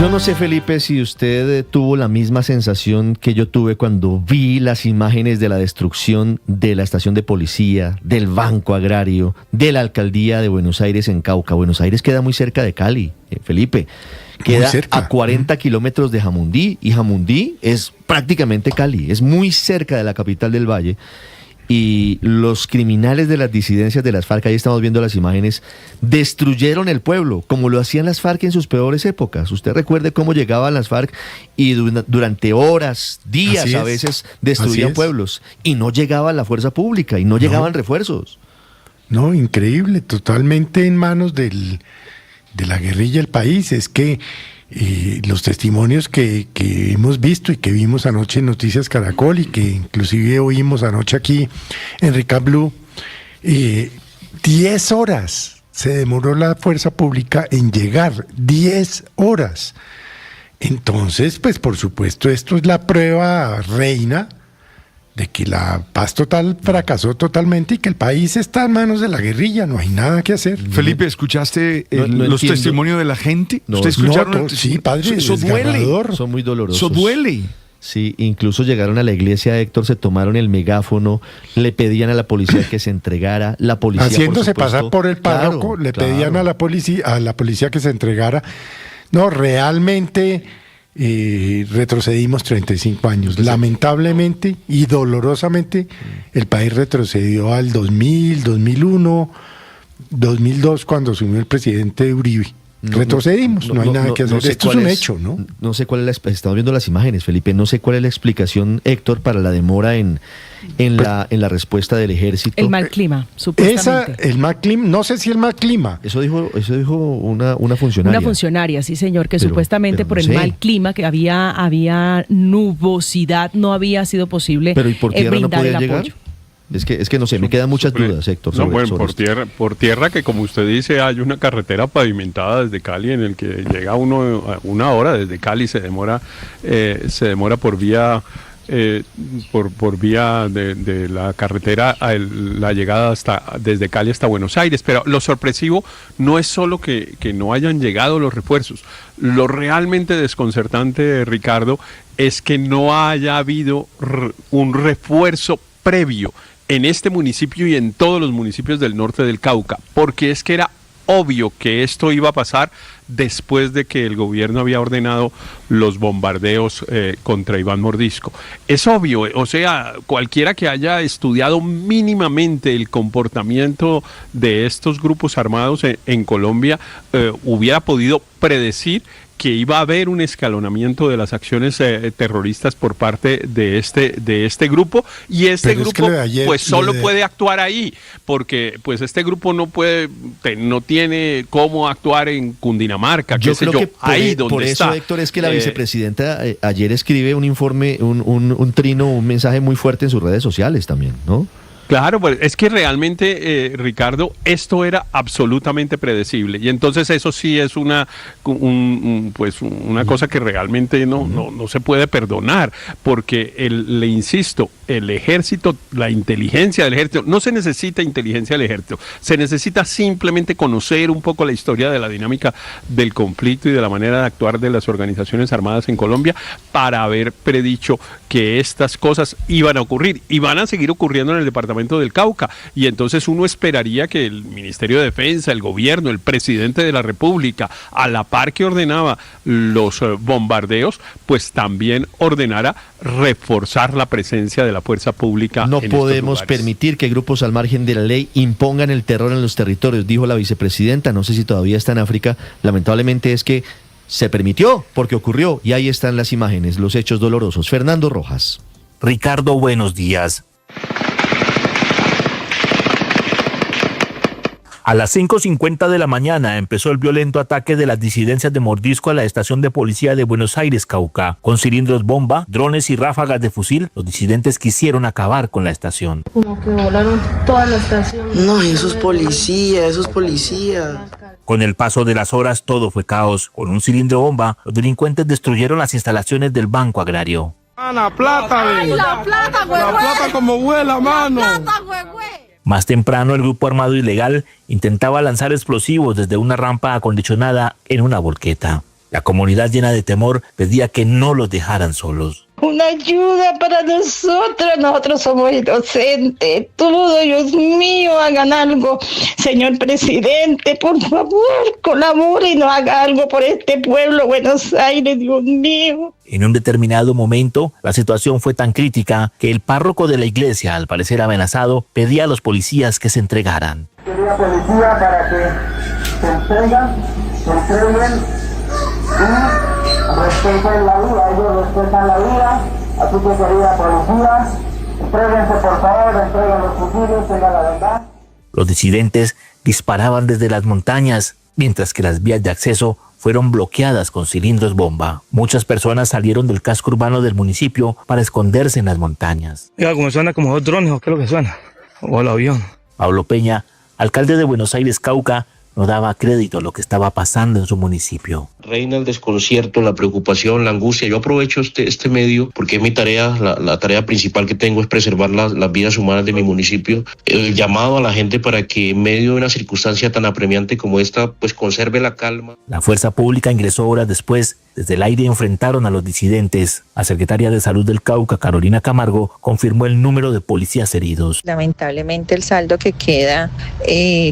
Yo no sé, Felipe, si usted tuvo la misma sensación que yo tuve cuando vi las imágenes de la destrucción de la estación de policía, del Banco Agrario, de la alcaldía de Buenos Aires en Cauca. Buenos Aires queda muy cerca de Cali, Felipe. Queda a 40 kilómetros de Jamundí, y Jamundí es prácticamente Cali, es muy cerca de la capital del Valle. Y los criminales de las disidencias de las FARC, ahí estamos viendo las imágenes, destruyeron el pueblo, como lo hacían las FARC en sus peores épocas. Usted recuerde cómo llegaban las FARC y durante horas, días a veces, destruían pueblos. Y no llegaba la fuerza pública, y no llegaban refuerzos. No, increíble, totalmente en manos de la guerrilla del país. Es que los testimonios que hemos visto y que vimos anoche en Noticias Caracol y que inclusive oímos anoche aquí en Ricard Blue, 10 horas se demoró la fuerza pública en llegar, 10 horas. Entonces, pues por supuesto, esto es la prueba reina de que la paz total fracasó totalmente y que el país está en manos de la guerrilla, no hay nada que hacer. Felipe, ¿escuchaste los testimonios de la gente? No, ¿Usted escucharon? Sí, padre, eso duele. Son muy dolorosos. Eso duele. Sí, incluso llegaron a la iglesia, Héctor, se tomaron el megáfono, le pedían a la policía que se entregara, la policía, haciéndose por supuesto, pasar por el párroco, le pedían a la policía que se entregara. No, realmente retrocedimos 35 años. Lamentablemente y dolorosamente, el país retrocedió al 2000, 2001, 2002, cuando asumió el presidente Uribe. Retrocedimos, no hay nada que hacer. Esto es un hecho, ¿no? No sé cuál es estamos viendo las imágenes, Felipe, no sé cuál es la explicación, Héctor, para la demora en la respuesta del ejército. El mal clima, supuestamente. El mal clima, no sé si el mal clima. Eso dijo una funcionaria. Una funcionaria, sí, señor, que Pero supuestamente por el mal clima, que había nubosidad, no había sido posible ¿Pero y por tierra no podía llegar? Apoyo. Es que no sé, me quedan muchas dudas, Héctor. Por tierra que, como usted dice, hay una carretera pavimentada desde Cali en el que llega uno a una hora. Desde Cali se demora por vía por vía de la carretera la llegada desde Cali hasta Buenos Aires. Pero lo sorpresivo no es solo que no hayan llegado los refuerzos. Lo realmente desconcertante, Ricardo, es que no haya habido un refuerzo previo en este municipio y en todos los municipios del norte del Cauca, porque es que era obvio que esto iba a pasar después de que el gobierno había ordenado los bombardeos contra Iván Mordisco. Es obvio, o sea, cualquiera que haya estudiado mínimamente el comportamiento de estos grupos armados en Colombia hubiera podido predecir que iba a haber un escalonamiento de las acciones terroristas por parte de este grupo, y este grupo solo puede actuar ahí, porque pues este grupo no tiene cómo actuar en Cundinamarca, yo creo que ahí donde por eso, está. Héctor, es que la vicepresidenta ayer escribe un informe, un mensaje muy fuerte en sus redes sociales también, ¿no? Claro, pues es que realmente, Ricardo, esto era absolutamente predecible, y entonces eso sí es una cosa que realmente no se puede perdonar, porque le insisto, el ejército, la inteligencia del ejército, no se necesita inteligencia del ejército, se necesita simplemente conocer un poco la historia de la dinámica del conflicto y de la manera de actuar de las organizaciones armadas en Colombia para haber predicho que estas cosas iban a ocurrir y van a seguir ocurriendo en el departamento del Cauca, y entonces uno esperaría que el Ministerio de Defensa, el gobierno, el presidente de la República, a la par que ordenaba los bombardeos, pues también ordenara reforzar la presencia de la fuerza pública. No podemos permitir que grupos al margen de la ley impongan el terror en los territorios, dijo la vicepresidenta. No sé si todavía está en África. Lamentablemente es que se permitió porque ocurrió, y ahí están las imágenes, los hechos dolorosos. Fernando Rojas. Ricardo, buenos días. A las 5:50 de la mañana empezó el violento ataque de las disidencias de Mordisco a la estación de policía de Buenos Aires, Cauca. Con cilindros bomba, drones y ráfagas de fusil, los disidentes quisieron acabar con la estación. Como que volaron toda la estación. No, esos policías. Con el paso de las horas todo fue caos. Con un cilindro bomba, los delincuentes destruyeron las instalaciones del Banco Agrario. La plata, la plata, güey. La plata como vuela, mano. La plata, güey. Más temprano, el grupo armado ilegal intentaba lanzar explosivos desde una rampa acondicionada en una volqueta. La comunidad, llena de temor, pedía que no los dejaran solos. Una ayuda para nosotros somos inocentes. Todo, Dios mío, hagan algo. Señor presidente, por favor, colabore y nos haga algo por este pueblo, Buenos Aires, Dios mío. En un determinado momento, la situación fue tan crítica que el párroco de la iglesia, al parecer amenazado, pedía a los policías que se entregaran. Quería policía para que se entreguen y respeten la vida, ellos respetan la vida, así que querida policía, entréguense por favor, entreguen los fusiles, tengan la verdad. Los disidentes disparaban desde las montañas, mientras que las vías de acceso fueron bloqueadas con cilindros bomba. Muchas personas salieron del casco urbano del municipio para esconderse en las montañas. Mira, como suena como dos drones, ¿o qué es lo que suena? O el avión. Pablo Peña, alcalde de Buenos Aires, Cauca, no daba crédito a lo que estaba pasando en su municipio. Reina el desconcierto, la preocupación, la angustia. Yo aprovecho este medio porque es mi tarea, la tarea principal que tengo es preservar las vidas humanas de mi municipio. El llamado a la gente para que en medio de una circunstancia tan apremiante como esta, pues conserve la calma. La fuerza pública ingresó horas después. Desde el aire enfrentaron a los disidentes. La secretaria de Salud del Cauca, Carolina Camargo, confirmó el número de policías heridos. Lamentablemente el saldo que queda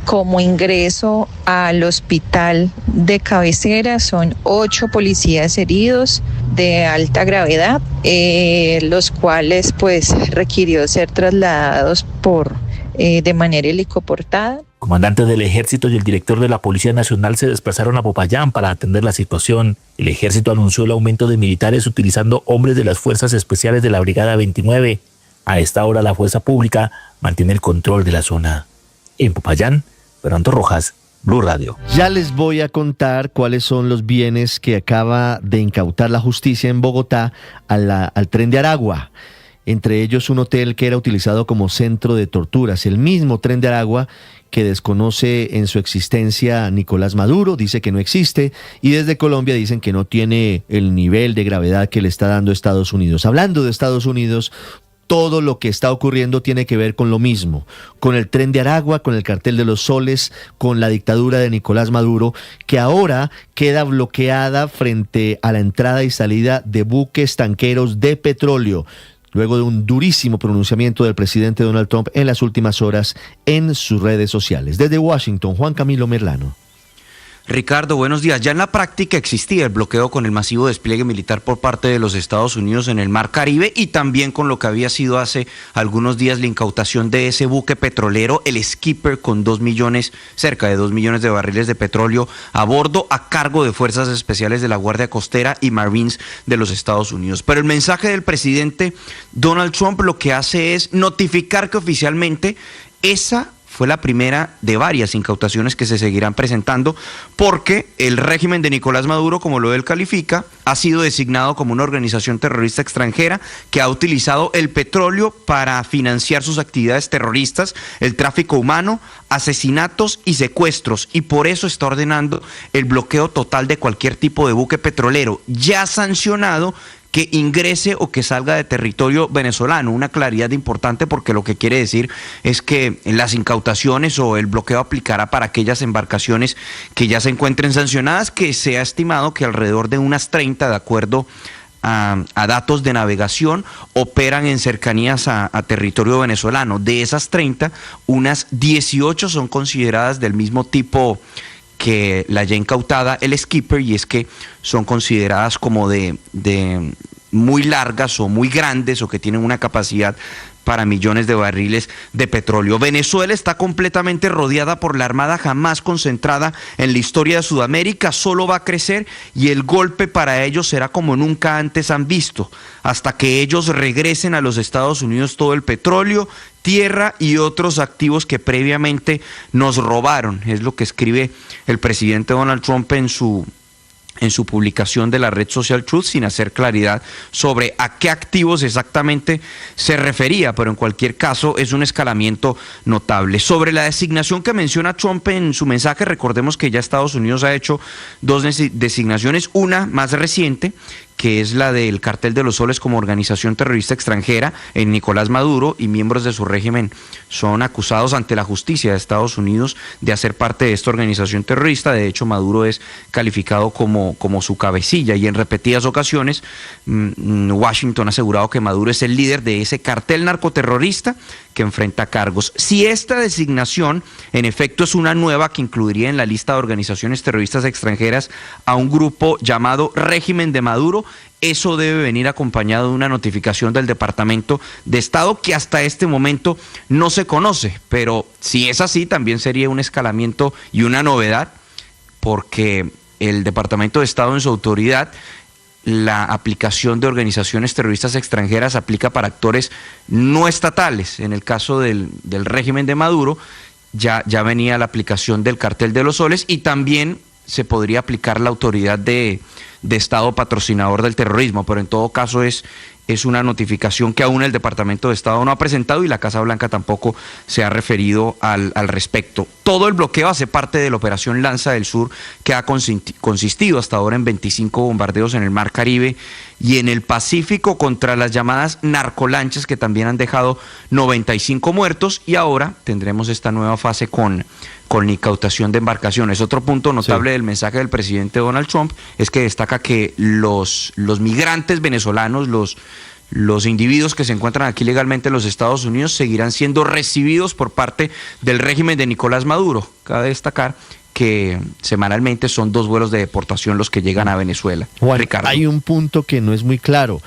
como ingreso al hospital de cabecera son 8 policías heridos de alta gravedad, los cuales pues requirió ser trasladados de manera helicoportada. Comandante del Ejército y el director de la Policía Nacional se desplazaron a Popayán para atender la situación. El Ejército anunció el aumento de militares utilizando hombres de las Fuerzas Especiales de la Brigada 29. A esta hora la Fuerza Pública mantiene el control de la zona. En Popayán, Fernando Rojas, Blue Radio. Ya les voy a contar cuáles son los bienes que acaba de incautar la justicia en Bogotá al Tren de Aragua. Entre ellos un hotel que era utilizado como centro de torturas. El mismo Tren de Aragua que desconoce en su existencia Nicolás Maduro, dice que no existe, y desde Colombia dicen que no tiene el nivel de gravedad que le está dando Estados Unidos. Hablando de Estados Unidos, todo lo que está ocurriendo tiene que ver con lo mismo, con el Tren de Aragua, con el Cartel de los Soles, con la dictadura de Nicolás Maduro, que ahora queda bloqueada frente a la entrada y salida de buques tanqueros de petróleo, luego de un durísimo pronunciamiento del presidente Donald Trump en las últimas horas en sus redes sociales. Desde Washington, Juan Camilo Merlano. Ricardo, buenos días. Ya en la práctica existía el bloqueo con el masivo despliegue militar por parte de los Estados Unidos en el Mar Caribe y también con lo que había sido hace algunos días la incautación de ese buque petrolero, el Skipper, con cerca de 2 millones de barriles de petróleo a bordo, a cargo de Fuerzas Especiales de la Guardia Costera y Marines de los Estados Unidos. Pero el mensaje del presidente Donald Trump lo que hace es notificar que oficialmente esa fue la primera de varias incautaciones que se seguirán presentando porque el régimen de Nicolás Maduro, como lo él califica, ha sido designado como una organización terrorista extranjera que ha utilizado el petróleo para financiar sus actividades terroristas, el tráfico humano, asesinatos y secuestros, y por eso está ordenando el bloqueo total de cualquier tipo de buque petrolero ya sancionado que ingrese o que salga de territorio venezolano. Una claridad importante porque lo que quiere decir es que las incautaciones o el bloqueo aplicará para aquellas embarcaciones que ya se encuentren sancionadas, que se ha estimado que alrededor de unas 30, de acuerdo a datos de navegación, operan en cercanías a territorio venezolano. De esas 30, unas 18 son consideradas del mismo tipo que la ya incautada, el Skipper, y es que son consideradas como de muy largas o muy grandes o que tienen una capacidad para millones de barriles de petróleo. Venezuela está completamente rodeada por la armada jamás concentrada en la historia de Sudamérica, solo va a crecer y el golpe para ellos será como nunca antes han visto, hasta que ellos regresen a los Estados Unidos todo el petróleo, tierra y otros activos que previamente nos robaron. Es lo que escribe el presidente Donald Trump en su publicación de la red social Truth, sin hacer claridad sobre a qué activos exactamente se refería, pero en cualquier caso es un escalamiento notable. Sobre la designación que menciona Trump en su mensaje, recordemos que ya Estados Unidos ha hecho 2 designaciones, una más reciente, que es la del Cartel de los Soles como organización terrorista extranjera en Nicolás Maduro, y miembros de su régimen son acusados ante la justicia de Estados Unidos de hacer parte de esta organización terrorista. De hecho, Maduro es calificado como su cabecilla, y en repetidas ocasiones Washington ha asegurado que Maduro es el líder de ese cartel narcoterrorista que enfrenta cargos. Si esta designación en efecto es una nueva que incluiría en la lista de organizaciones terroristas extranjeras a un grupo llamado Régimen de Maduro, eso debe venir acompañado de una notificación del Departamento de Estado que hasta este momento no se conoce, pero si es así también sería un escalamiento y una novedad, porque el Departamento de Estado en su autoridad, la aplicación de organizaciones terroristas extranjeras aplica para actores no estatales. En el caso del régimen de Maduro ya venía la aplicación del Cartel de los Soles, y también se podría aplicar la autoridad de Estado patrocinador del terrorismo, pero en todo caso es una notificación que aún el Departamento de Estado no ha presentado y la Casa Blanca tampoco se ha referido al respecto. Todo el bloqueo hace parte de la operación Lanza del Sur, que ha consistido hasta ahora en 25 bombardeos en el Mar Caribe y en el Pacífico contra las llamadas narcolanchas, que también han dejado 95 muertos, y ahora tendremos esta nueva fase con incautación de embarcaciones. Otro punto notable del mensaje del presidente Donald Trump es que destaca que los migrantes venezolanos, los individuos que se encuentran aquí legalmente en los Estados Unidos, seguirán siendo recibidos por parte del régimen de Nicolás Maduro. Cabe destacar que semanalmente son 2 vuelos de deportación los que llegan a Venezuela. Juan, Ricardo, hay un punto que no es muy claro.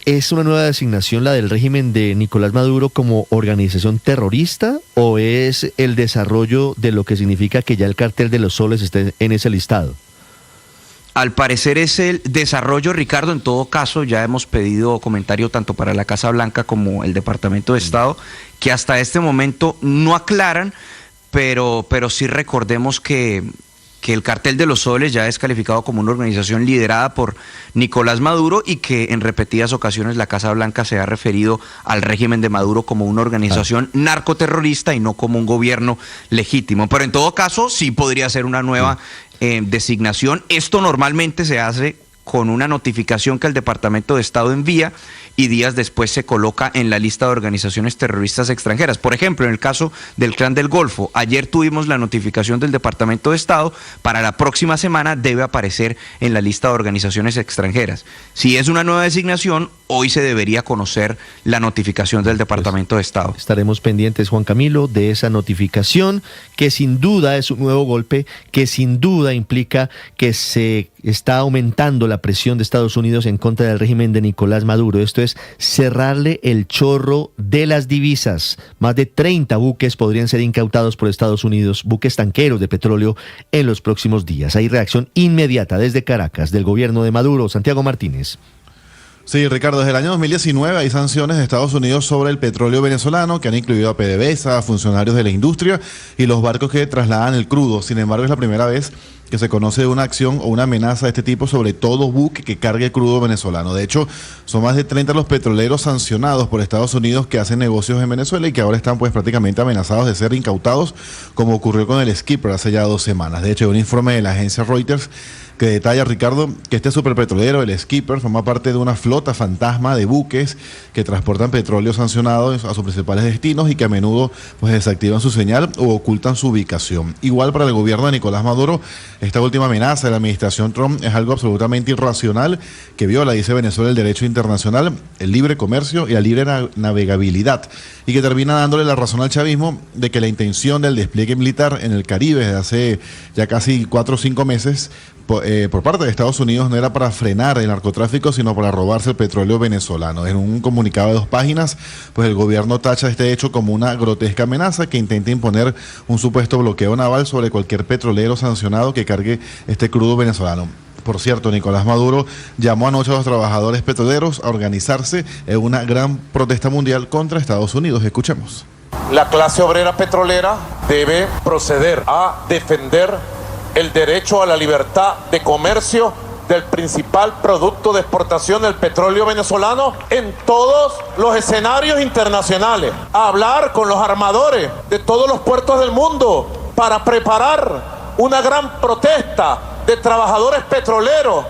¿Es una nueva designación la del régimen de Nicolás Maduro como organización terrorista, o es el desarrollo de lo que significa que ya el Cartel de los Soles esté en ese listado? al parecer es el desarrollo, Ricardo. En todo caso, ya hemos pedido comentario tanto para la Casa Blanca como el Departamento de Estado, que hasta este momento no aclaran, pero sí recordemos que el Cartel de los Soles ya es calificado como una organización liderada por Nicolás Maduro, y que en repetidas ocasiones la Casa Blanca se ha referido al régimen de Maduro como una organización narcoterrorista y no como un gobierno legítimo. Pero en todo caso sí podría ser una nueva designación. Esto normalmente se hace con una notificación que el Departamento de Estado envía y días después se coloca en la lista de organizaciones terroristas extranjeras. Por ejemplo, en el caso del Clan del Golfo, ayer tuvimos la notificación del Departamento de Estado, para la próxima semana debe aparecer en la lista de organizaciones extranjeras. Si es una nueva designación, hoy se debería conocer la notificación del Departamento de Estado. Estaremos pendientes, Juan Camilo, de esa notificación, que sin duda es un nuevo golpe, que sin duda implica que se está aumentando la presión de Estados Unidos en contra del régimen de Nicolás Maduro. Esto es cerrarle el chorro de las divisas. Más de 30 buques podrían ser incautados por Estados Unidos, buques tanqueros de petróleo, en los próximos días. Hay reacción inmediata desde Caracas del gobierno de Maduro. Santiago Martínez. Sí, Ricardo, desde el año 2019 hay sanciones de Estados Unidos sobre el petróleo venezolano, que han incluido a PDVSA, a funcionarios de la industria y los barcos que trasladan el crudo. Sin embargo, es la primera vez que se conoce de una acción o una amenaza de este tipo sobre todo buque que cargue crudo venezolano. De hecho, son más de 30 los petroleros sancionados por Estados Unidos que hacen negocios en Venezuela y que ahora están pues prácticamente amenazados de ser incautados, como ocurrió con el Skipper hace ya 2 semanas. De hecho, hay un informe de la agencia Reuters que detalla, Ricardo, que este superpetrolero, el Skipper, forma parte de una flota fantasma de buques que transportan petróleo sancionado a sus principales destinos y que a menudo pues desactivan su señal o ocultan su ubicación. Igual para el gobierno de Nicolás Maduro, esta última amenaza de la administración Trump es algo absolutamente irracional que viola, dice Venezuela, el derecho internacional, el libre comercio y la libre navegabilidad, y que termina dándole la razón al chavismo de que la intención del despliegue militar en el Caribe desde hace ya casi 4 o 5 meses por parte de Estados Unidos no era para frenar el narcotráfico, sino para robarse el petróleo venezolano. En un comunicado de 2 páginas, pues el gobierno tacha este hecho como una grotesca amenaza que intenta imponer un supuesto bloqueo naval sobre cualquier petrolero sancionado que cargue este crudo venezolano. Por cierto, Nicolás Maduro llamó anoche a los trabajadores petroleros a organizarse en una gran protesta mundial contra Estados Unidos. Escuchemos. La clase obrera petrolera debe proceder a defender el derecho a la libertad de comercio del principal producto de exportación del petróleo venezolano en todos los escenarios internacionales, a hablar con los armadores de todos los puertos del mundo para preparar una gran protesta de trabajadores petroleros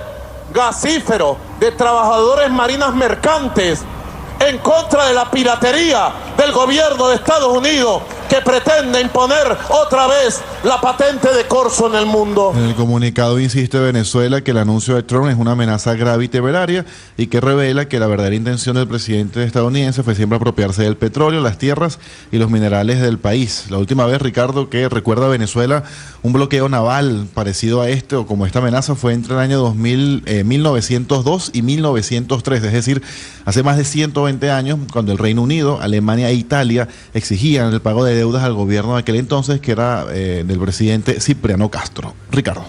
gasífero, de trabajadores marinas mercantes, en contra de la piratería del gobierno de Estados Unidos, que pretende imponer otra vez la patente de corso en el mundo. En el comunicado insiste Venezuela que el anuncio de Trump es una amenaza grave y temeraria y que revela que la verdadera intención del presidente estadounidense fue siempre apropiarse del petróleo, las tierras y los minerales del país. La última vez, Ricardo, que recuerda a Venezuela un bloqueo naval parecido a este o como esta amenaza fue entre el año 1902 y 1903, es decir, hace más de 120 años, cuando el Reino Unido, Alemania e Italia exigían el pago de deudas al gobierno de aquel entonces, que era del presidente Cipriano Castro. Ricardo.